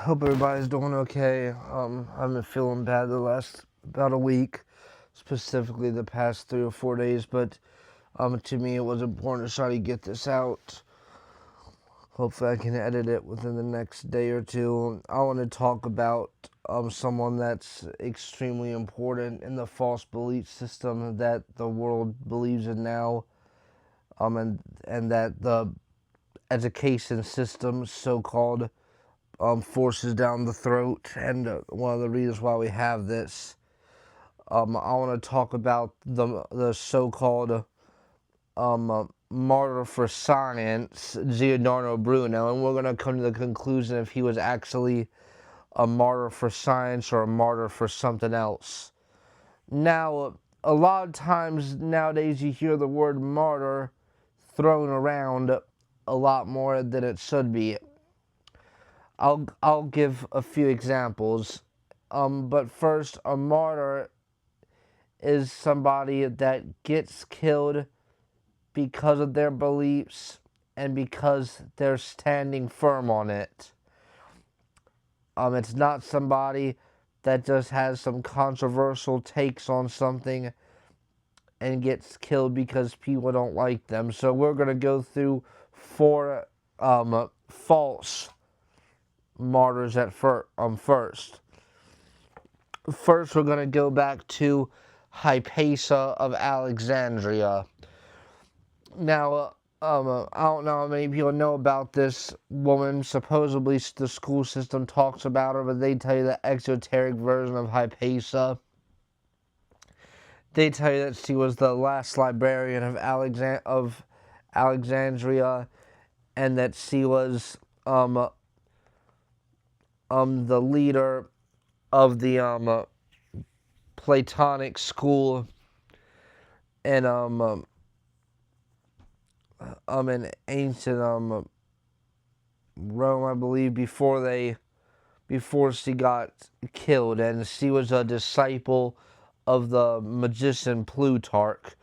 Hope everybody's doing okay. I've been feeling bad the last about a week, specifically the past 3 or 4 days, but to me it was important to try to get this out. Hopefully I can edit it within the next day or two. I want to talk about someone that's extremely important in the false belief system that the world believes in now, and that the education system, so-called, forces down the throat, and one of the reasons why we have this. I want to talk about the so-called martyr for science, Giordano Bruno, and we're going to come to the conclusion if he was actually a martyr for science or a martyr for something else. Now, a lot of times nowadays you hear the word martyr thrown around a lot more than it should be. I'll give a few examples. But first, a martyr is somebody that gets killed because of their beliefs and because they're standing firm on it. It's not somebody that just has some controversial takes on something and gets killed because people don't like them. So we're going to go through four false martyrs at first. First, we're going to go back to Hypatia of Alexandria. Now, I don't know how many people know about this woman. Supposedly, the school system talks about her, but they tell you the exoteric version of Hypatia. They tell you that she was the last librarian of Alexandria, and that she was the leader of the Platonic school in in ancient Rome, I believe, before she got killed, and she was a disciple of the magician Plutarch.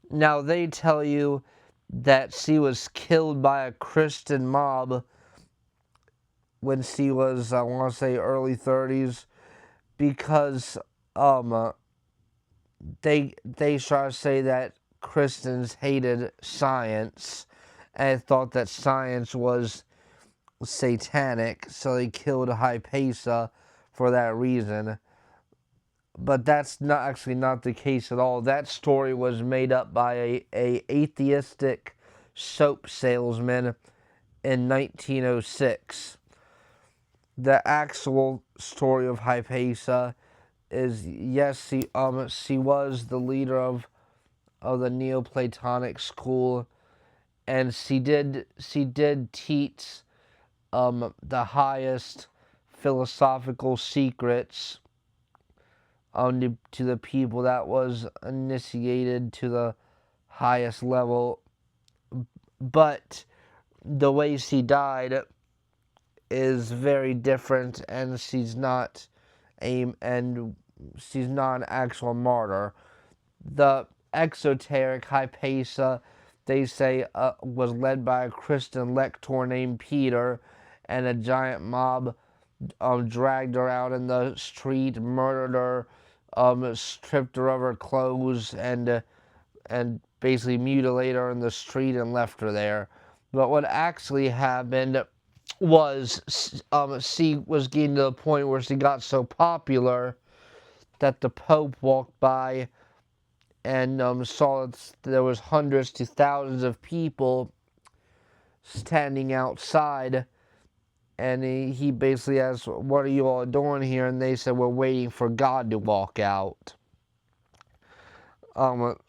Now they tell you that she was killed by a Christian mob when she was, I want to say, early 30s, because they try to say that Christians hated science and thought that science was satanic, so they killed Hypatia for that reason. But that's not the case at all. That story was made up by a atheistic soap salesman in 1906. The actual story of Hypatia is, yes, she was the leader of the Neoplatonic school, and she did teach the highest philosophical secrets to the people that was initiated to the highest level. But the way she died is very different, and she's not an actual martyr. The exoteric Hypatia, they say, was led by a Christian lector named Peter, and a giant mob dragged her out in the street, murdered her, stripped her of her clothes, and basically mutilated her in the street and left her there. But what actually happened was she was getting to the point where she got so popular that the Pope walked by and saw that there was hundreds to thousands of people standing outside, and he basically asked, "What are you all doing here?" And they said, "We're waiting for God to walk out."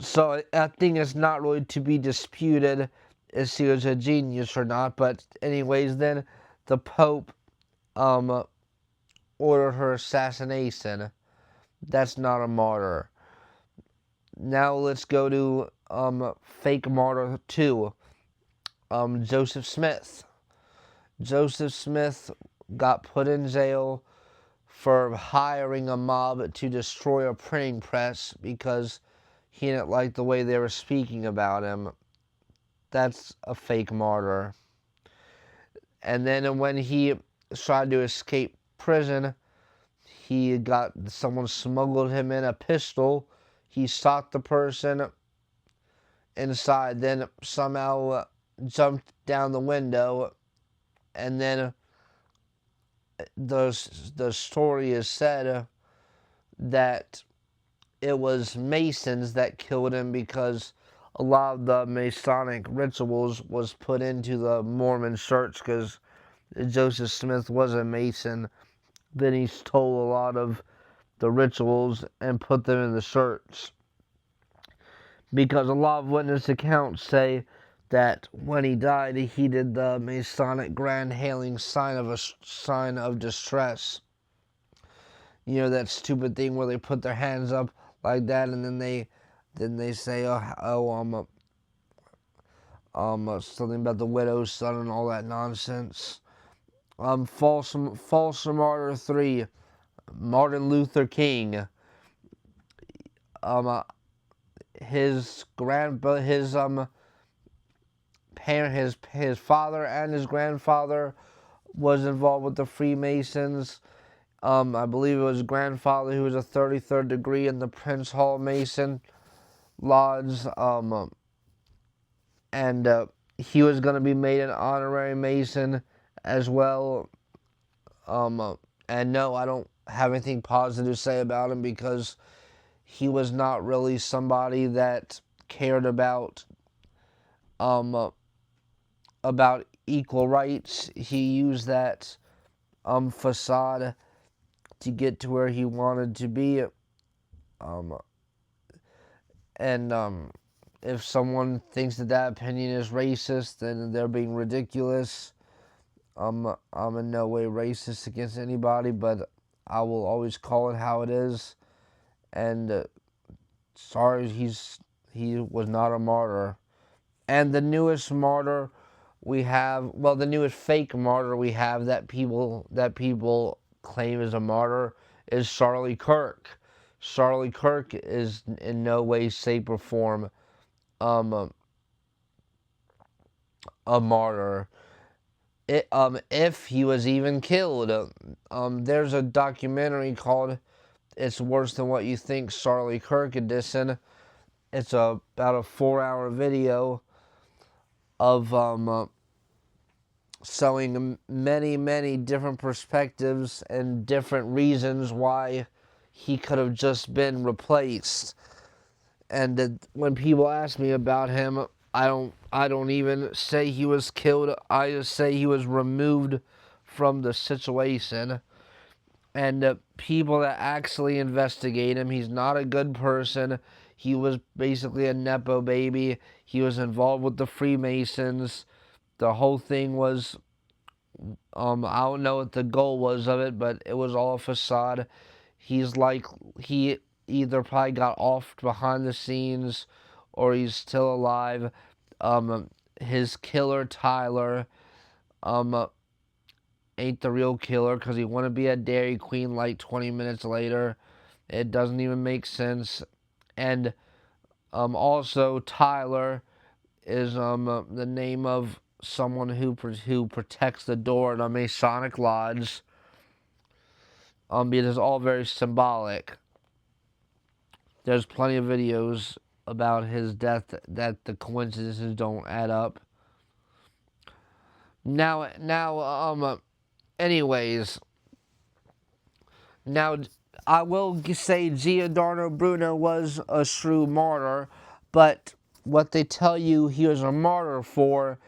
So I think it's not really to be disputed if she was a genius or not, but anyways, then the Pope ordered her assassination. That's not a martyr. Now let's go to fake martyr 2, Joseph Smith. Joseph Smith got put in jail for hiring a mob to destroy a printing press because he didn't like the way they were speaking about him. That's a fake martyr. And then when he tried to escape prison. Someone smuggled him in a pistol. He shot the person inside, then somehow jumped down the window, and then the story is said that it was Masons that killed him because a lot of the Masonic rituals was put into the Mormon church because Joseph Smith was a Mason. Then he stole a lot of the rituals and put them in the church. Because a lot of witness accounts say that when he died, he did the Masonic grand hailing sign of distress. You know, that stupid thing where they put their hands up like that, and then they say, something about the widow's son and all that nonsense. False Martyr 3, Martin Luther King. His father and his grandfather was involved with the Freemasons. I believe it was his grandfather who was a 33rd degree in the Prince Hall Mason Lodge, and he was going to be made an honorary Mason as well. And no, I don't have anything positive to say about him because he was not really somebody that cared about equal rights. He used that facade to get to where he wanted to be. If someone thinks that opinion is racist, then they're being ridiculous. I'm in no way racist against anybody, but I will always call it how it is. And sorry, he was not a martyr. And the newest martyr we have, well, the newest fake martyr we have that people claim is a martyr is Charlie Kirk. Charlie Kirk is in no way, shape, or form a martyr. If he was even killed. There's a documentary called "It's Worse Than What You Think," Charlie Kirk edition. It's about a 4-hour video of showing many different perspectives and different reasons why he could have just been replaced. And when people ask me about him, I don't even say he was killed. I just say he was removed from the situation. And people that actually investigate him, he's not a good person. He was basically a Nepo baby. He was involved with the Freemasons. The whole thing was, I don't know what the goal was of it, but it was all a facade. He either probably got off behind the scenes or he's still alive. His killer, Tyler, ain't the real killer because he want to be at Dairy Queen like 20 minutes later. It doesn't even make sense. And also Tyler is the name of someone who protects the door in a Masonic lodge. It is all very symbolic. There's plenty of videos about his death that the coincidences don't add up. Anyways, now I will say Giordano Bruno was a true martyr, but what they tell you he was a martyr for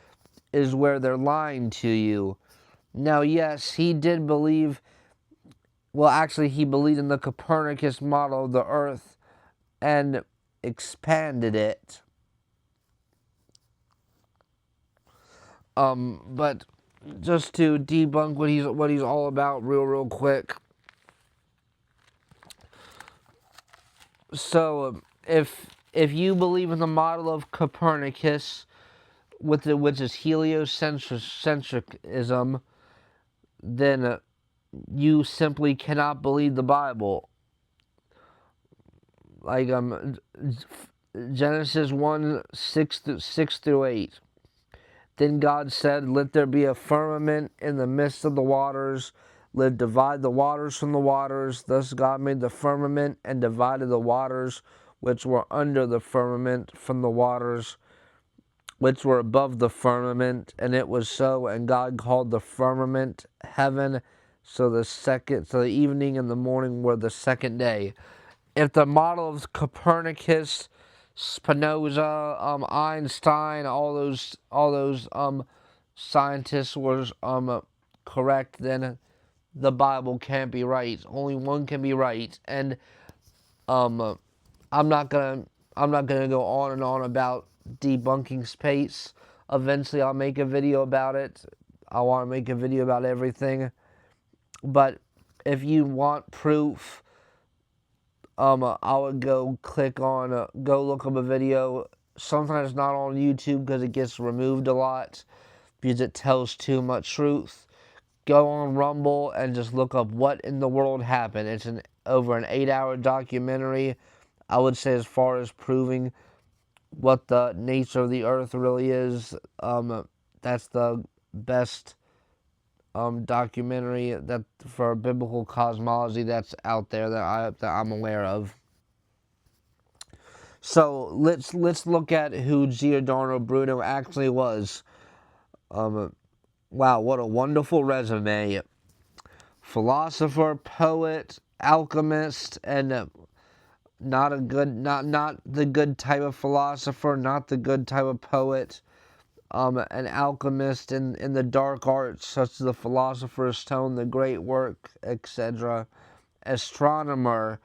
is where they're lying to you. Now, yes, he did believe, well, actually, he believed in the Copernicus model of the Earth and expanded it. But just to debunk what he's all about real quick. So, if you believe in the model of Copernicus, which is heliocentricism, then you simply cannot believe the Bible. Like Genesis 1, 6 through 8. Then God said, "Let there be a firmament in the midst of the waters. Let divide the waters from the waters. Thus God made the firmament and divided the waters which were under the firmament from the waters which were above the firmament. And it was so. And God called the firmament heaven. So the evening and the morning were the second day. If the model of Copernicus, Spinoza, Einstein, all those scientists was correct, then the Bible can't be right. Only one can be right, and I'm not gonna go on and on about debunking space. Eventually, I'll make a video about it. I want to make a video about everything, but if you want proof, I would go look up a video. Sometimes not on YouTube because it gets removed a lot because it tells too much truth. Go on Rumble and just look up what in the world happened. It's over an 8-hour documentary. I would say as far as proving what the nature of the earth really is, that's the best documentary that for biblical cosmology that's out there that I'm aware of. So let's look at who Giordano Bruno actually was. Wow, what a wonderful resume. Philosopher, poet, alchemist, and not the good type of philosopher, not the good type of poet. An alchemist in the dark arts, such as the Philosopher's Stone, the Great Work, etc. Astronomer,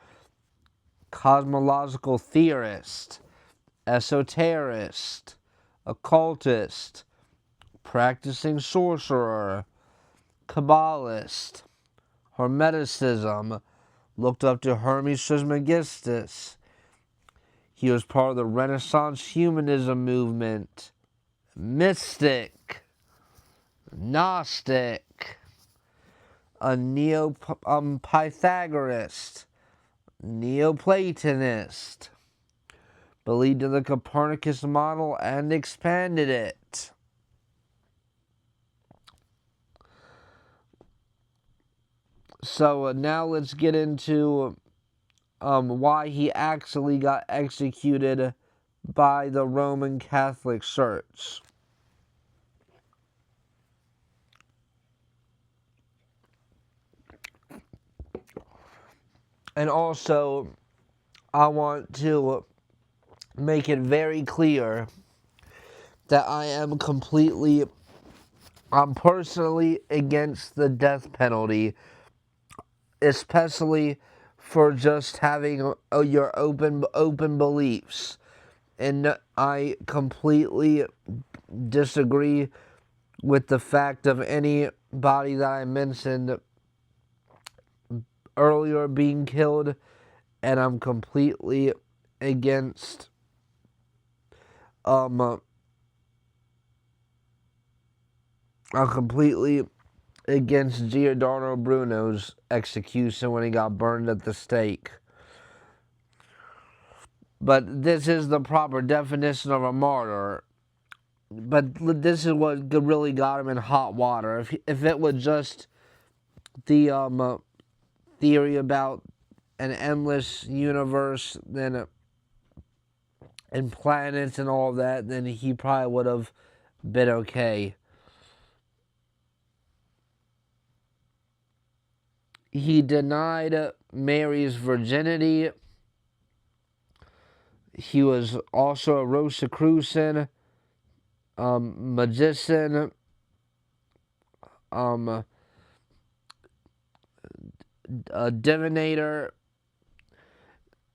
cosmological theorist, esoterist, occultist, practicing sorcerer, Kabbalist, Hermeticism, looked up to Hermes Trismegistus. He was part of the Renaissance humanism movement. Mystic, Gnostic, a Neo-Pythagorist, Neoplatonist, believed in the Copernicus model and expanded it. So now let's get into why he actually got executed by the Roman Catholic Church. And also, I want to make it very clear that I'm personally against the death penalty, especially for just having your open beliefs. And I completely disagree with the fact of anybody that I mentioned earlier being killed, and I'm completely against Giordano Bruno's execution when he got burned at the stake. But this is the proper definition of a martyr. But this is what really got him in hot water. If it was just the theory about an endless universe, then and planets and all that, then he probably would have been okay. He denied Mary's virginity. He was also a Rosicrucian, magician, a divinator.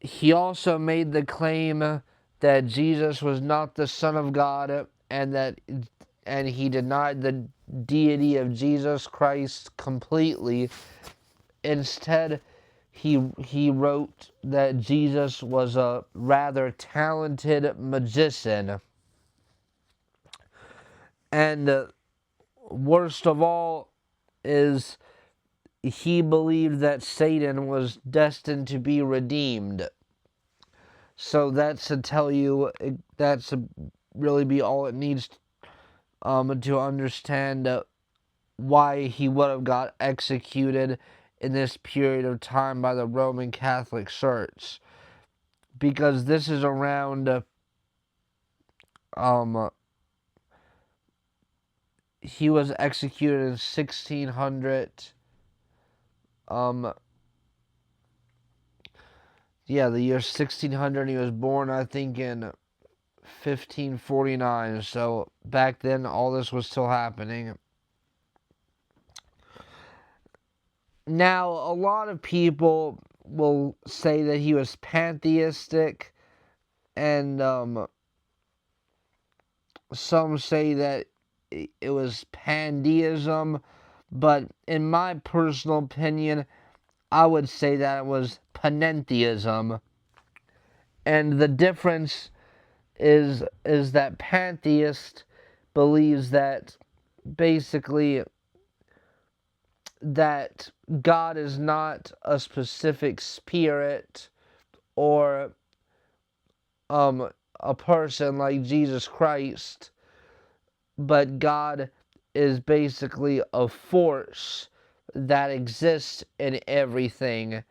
He also made the claim that Jesus was not the Son of God, and he denied the deity of Jesus Christ completely. Instead, he wrote that Jesus was a rather talented magician. And worst of all is he believed that Satan was destined to be redeemed. So that's to tell you, that's to really be all it needs to understand why he would have got executed in this period of time by the Roman Catholic Church, because this is around he was executed in 1600. The year 1600. He was born, I think, in 1549. So back then, all this was still happening. Now, a lot of people will say that he was pantheistic, and some say that it was pandeism, but in my personal opinion, I would say that it was panentheism. And the difference is that pantheist believes that basically that God is not a specific spirit or a person like Jesus Christ, but God is basically a force that exists in everything.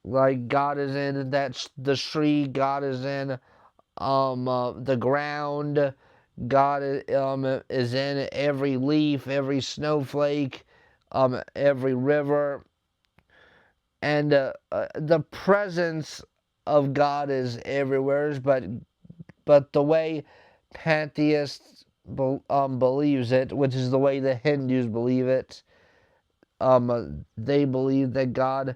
Like God is in the tree, God is in the ground, God is in every leaf, every snowflake, every river, and the presence of God is everywhere. But the way pantheists believes it, which is the way the Hindus believe it, they believe that God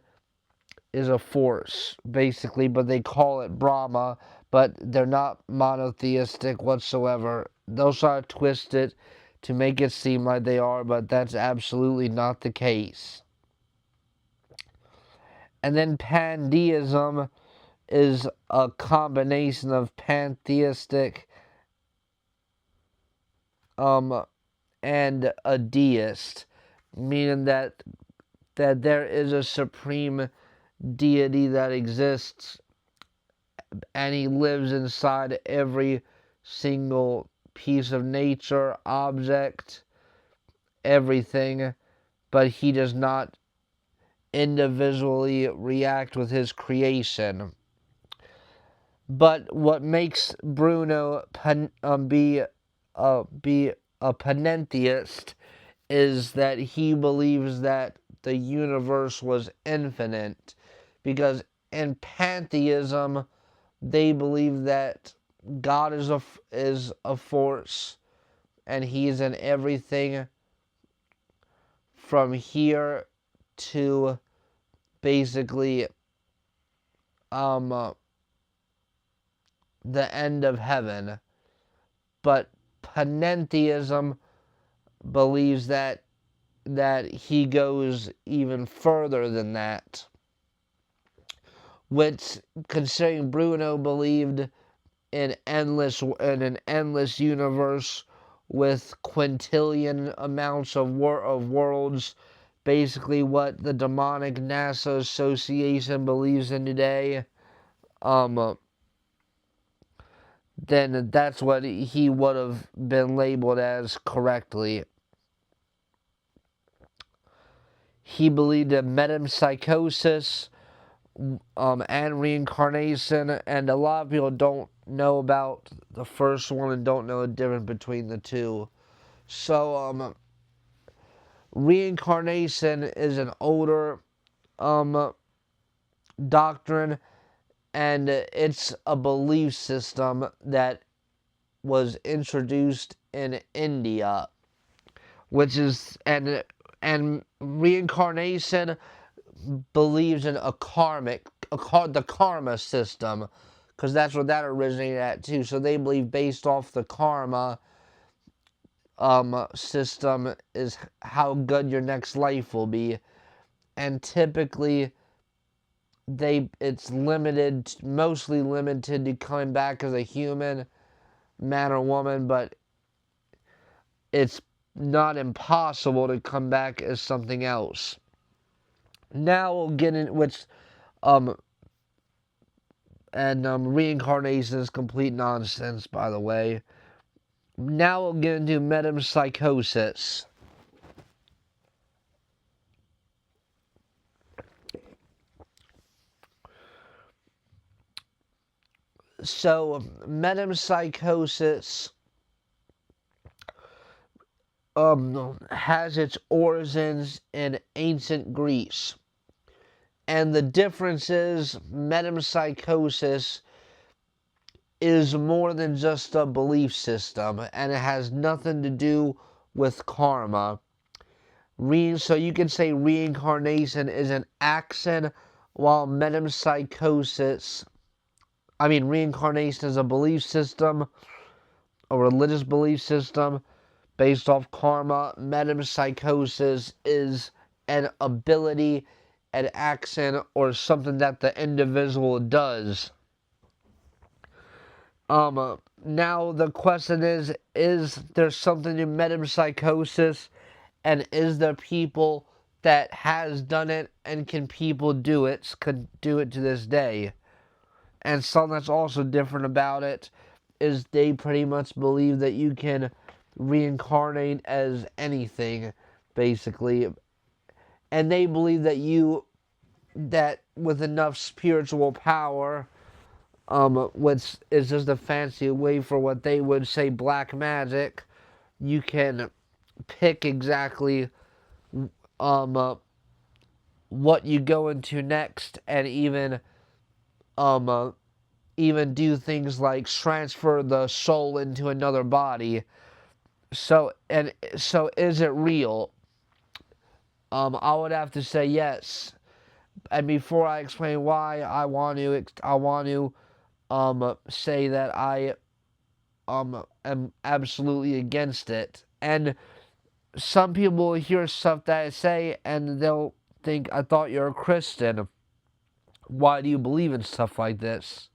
is a force, basically, but they call it Brahma, but they're not monotheistic whatsoever. They'll try to twist it to make it seem like they are, but that's absolutely not the case. And then pandeism is a combination of pantheistic and a deist, meaning that there is a supreme deity that exists, and he lives inside every single piece of nature, object, everything, but he does not individually react with his creation. But what makes Bruno be a panentheist is that he believes that the universe was infinite, because in pantheism they believe that God is a force, and he is in everything from here to basically the end of heaven. But panentheism believes that he goes even further than that, which, considering Bruno believed in an endless universe with quintillion amounts of worlds, basically what the demonic NASA Association believes in today, then that's what he would have been labeled as correctly. He believed in metempsychosis and reincarnation, and a lot of people don't know about the first one and don't know the difference between the two. So, reincarnation is an older doctrine, and it's a belief system that was introduced in India, which is and reincarnation believes in the karma system, because that's what that originated at too. So they believe based off the karma system is how good your next life will be, and typically it's mostly limited to coming back as a human, man or woman, but it's not impossible to come back as something else. Now we'll get in reincarnation is complete nonsense, by the way. Now we'll get into metempsychosis. So metempsychosis has its origins in ancient Greece. And the difference is metempsychosis is more than just a belief system, and it has nothing to do with karma. So you can say reincarnation is an action, while reincarnation is a belief system, a religious belief system based off karma. Metempsychosis is an ability, an action, or something that the individual does. Now the question is there something to metempsychosis, and is there people that has done it, and can people do it, could do it to this day? And something that's also different about it is they pretty much believe that you can reincarnate as anything, basically. And they believe that with enough spiritual power, which is just a fancy way for what they would say black magic, you can pick exactly what you go into next, and even do things like transfer the soul into another body. So is it real? I would have to say yes. And before I explain why, I want to say that I am absolutely against it. And some people hear stuff that I say and they'll think, I thought you're a Christian. Why do you believe in stuff like this?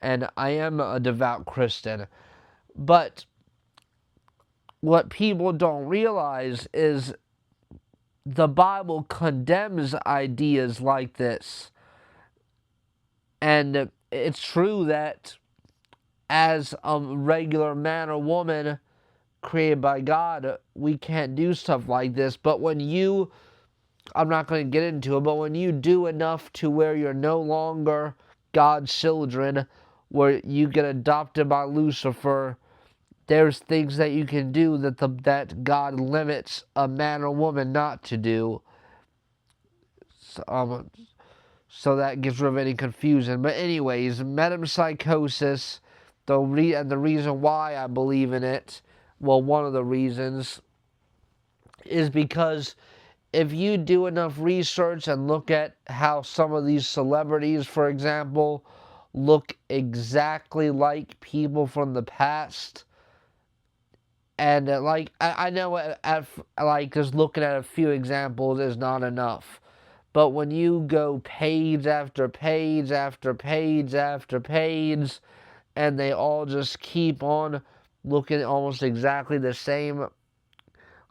And I am a devout Christian. But what people don't realize is the Bible condemns ideas like this. And it's true that as a regular man or woman created by God, we can't do stuff like this. But I'm not going to get into it, but when you do enough to where you're no longer God's children, where you get adopted by Lucifer, there's things that you can do that God limits a man or woman not to do. So that gets rid of any confusion. But anyways, metempsychosis, the reason why I believe in it, well, one of the reasons, is because if you do enough research and look at how some of these celebrities, for example, look exactly like people from the past, and I know just looking at a few examples is not enough. But when you go page after page after page after page, and they all just keep on looking almost exactly the same,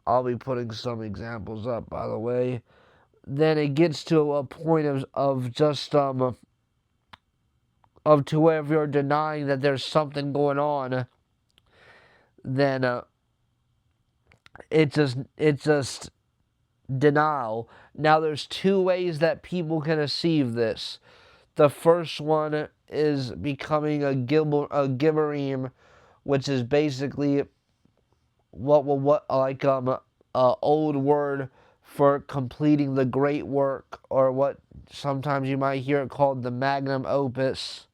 I'll be putting some examples up, by the way, then it gets to a point of just of to where if you're denying that there's something going on, then it's just denial. Now there's two ways that people can achieve this. The first one is becoming a gibberim, which is basically old word for completing the great work, or what sometimes you might hear it called the magnum opus.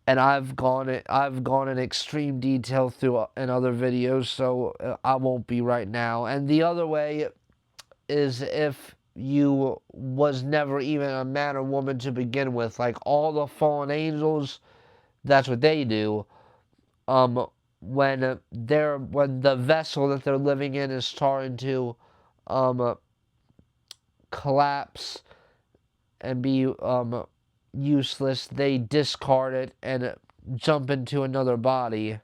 And I've gone in extreme detail through in other videos, so I won't be right now. And the other way is if you was never even a man or woman to begin with, like all the fallen angels, that's what they do. When the vessel that they're living in is starting to collapse and be useless, they discard it and jump into another body.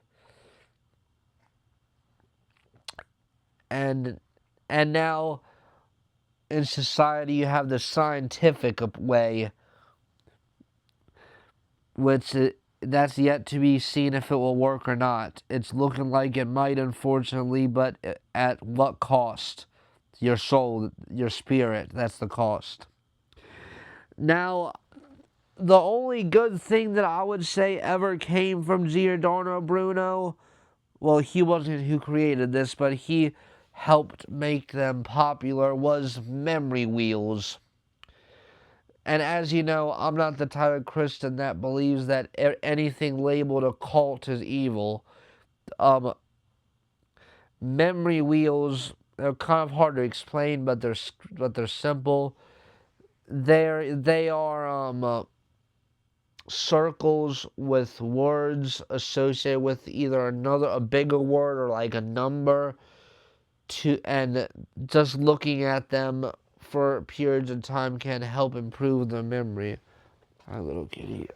And now in society you have the scientific way, which that's yet to be seen if it will work or not. It's looking like it might, unfortunately, but at what cost? Your soul, your spirit, that's the cost. Now, the only good thing that I would say ever came from Giordano Bruno, well, he wasn't who created this, but he helped make them popular, was memory wheels. And as you know, I'm not the type of Christian that believes that anything labeled a cult is evil. Um, Memory wheels are kind of hard to explain, but they're simple. They are circles with words associated with either a bigger word or like a number, and just looking at them for periods of time can help improve the memory. Hi, little kitty.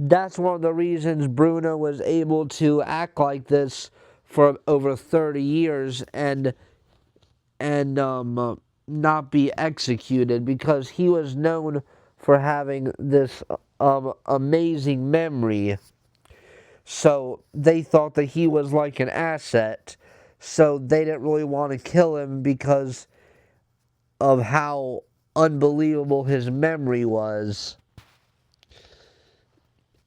That's one of the reasons Bruno was able to act like this for over 30 years and not be executed, because he was known for having this amazing memory. So they thought that he was like an asset. So they didn't really want to kill him because of how unbelievable his memory was.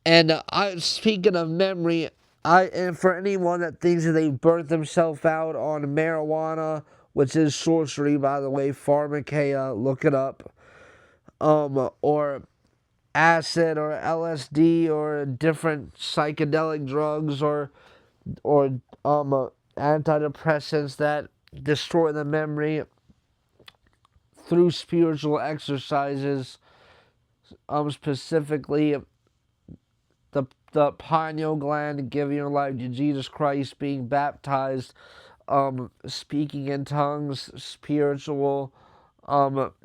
And speaking of memory, and for anyone that thinks that they burnt themselves out on marijuana, which is sorcery, by the way, pharmakeia, look it up, or acid or LSD or different psychedelic drugs or antidepressants that destroy the memory through spiritual exercises, specifically the pineal gland, giving your life to Jesus Christ, being baptized, speaking in tongues, spiritual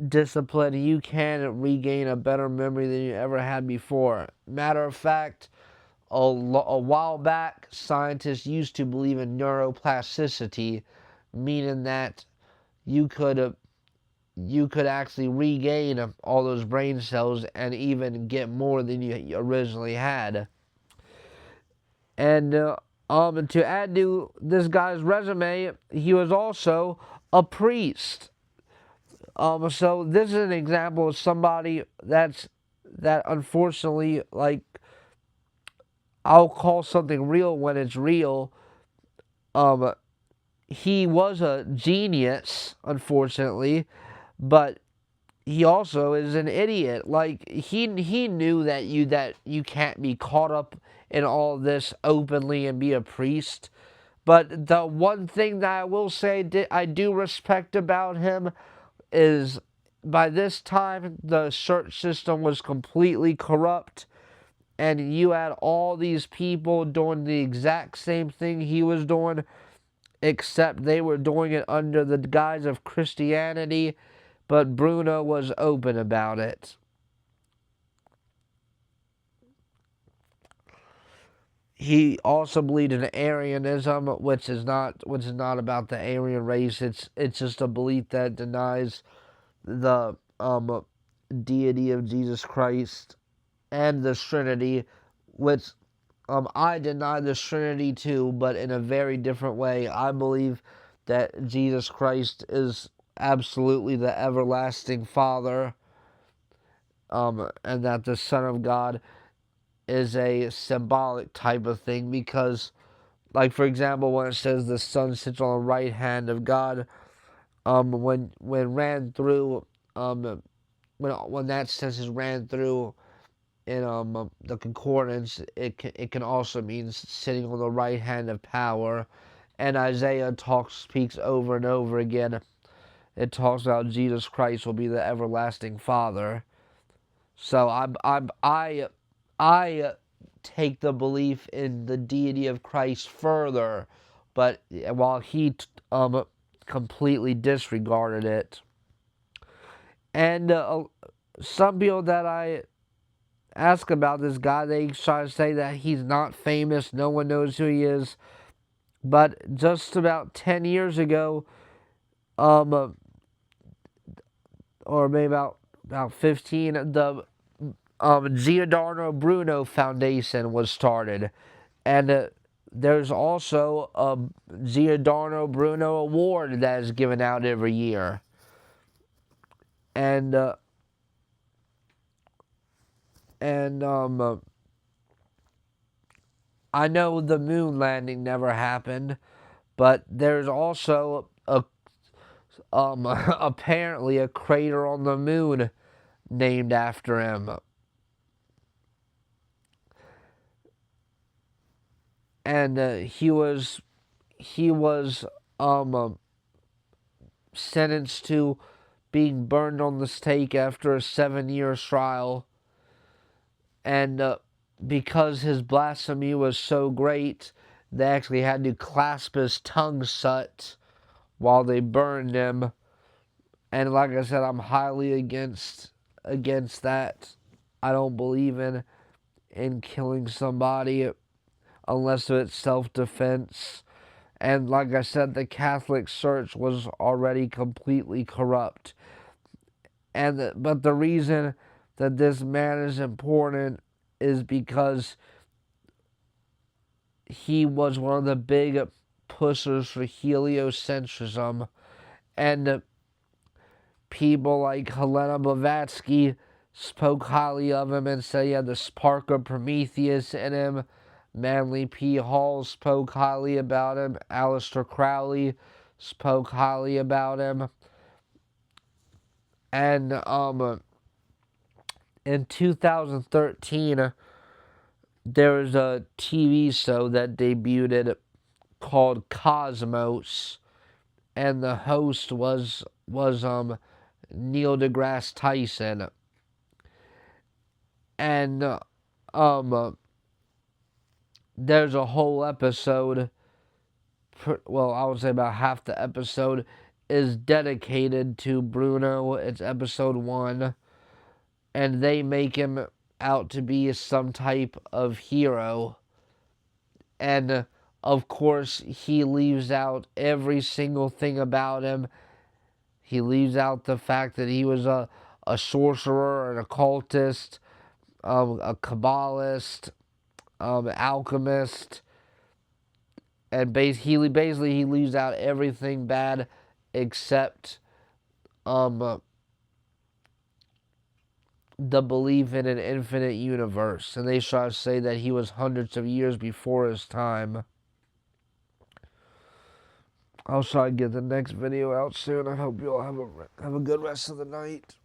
discipline. You can regain a better memory than you ever had before. Matter of fact, a while back, scientists used to believe in neuroplasticity, meaning that you could actually regain all those brain cells and even get more than you originally had. And to add to this guy's resume, he was also a priest. So this is an example of somebody that unfortunately, like, I'll call something real when it's real. Um, he was a genius, unfortunately, but he also is an idiot. Like, he knew that you can't be caught up in all this openly and be a priest. But the one thing that I will say I do respect about him is, by this time the church system was completely corrupt, and you had all these people doing the exact same thing he was doing, except they were doing it under the guise of Christianity, but Bruno was open about it. He also believed in Arianism, which is not about the Aryan race. It's just a belief that denies the deity of Jesus Christ and the Trinity, which I deny the Trinity too, but in a very different way. I believe that Jesus Christ is absolutely the everlasting Father, and that the Son of God is a symbolic type of thing, because, like, for example, when it says the Son sits on the right hand of God, when ran through, when that sentence is ran through in the concordance, it can also mean sitting on the right hand of power. And Isaiah speaks over and over again. It talks about Jesus Christ will be the everlasting Father. So I take the belief in the deity of Christ further, but while he completely disregarded it. And some people that I ask about this guy, they try to say that he's not famous, no one knows who he is. But just about 10 years ago, or maybe about 15, the Giordano Bruno Foundation was started. And there's also a Giordano Bruno Award that is given out every year. And And I know the moon landing never happened, but there's also apparently a crater on the moon named after him. And he was sentenced to being burned on the stake after a 7-year trial. And because his blasphemy was so great, they actually had to clasp his tongue shut while they burned him. And like I said, I'm highly against that. I don't believe in killing somebody unless it's self-defense. And like I said, the Catholic Church was already completely corrupt. But the reason that this man is important is because he was one of the big pushers for heliocentrism. And people like Helena Blavatsky spoke highly of him and said he had the spark of Prometheus in him. Manly P. Hall spoke highly about him. Aleister Crowley spoke highly about him. And in 2013, there was a TV show that debuted called Cosmos, and the host was Neil deGrasse Tyson. And there's a whole episode, well, I would say about half the episode is dedicated to Bruno. It's episode 1, and they make him out to be some type of hero. And of course, he leaves out every single thing about him. He leaves out the fact that he was a sorcerer, an occultist, a Kabbalist, alchemist, and he leaves out everything bad except the belief in an infinite universe. And they try to say that he was hundreds of years before his time. I'll try to get the next video out soon. I hope you all have a good rest of the night.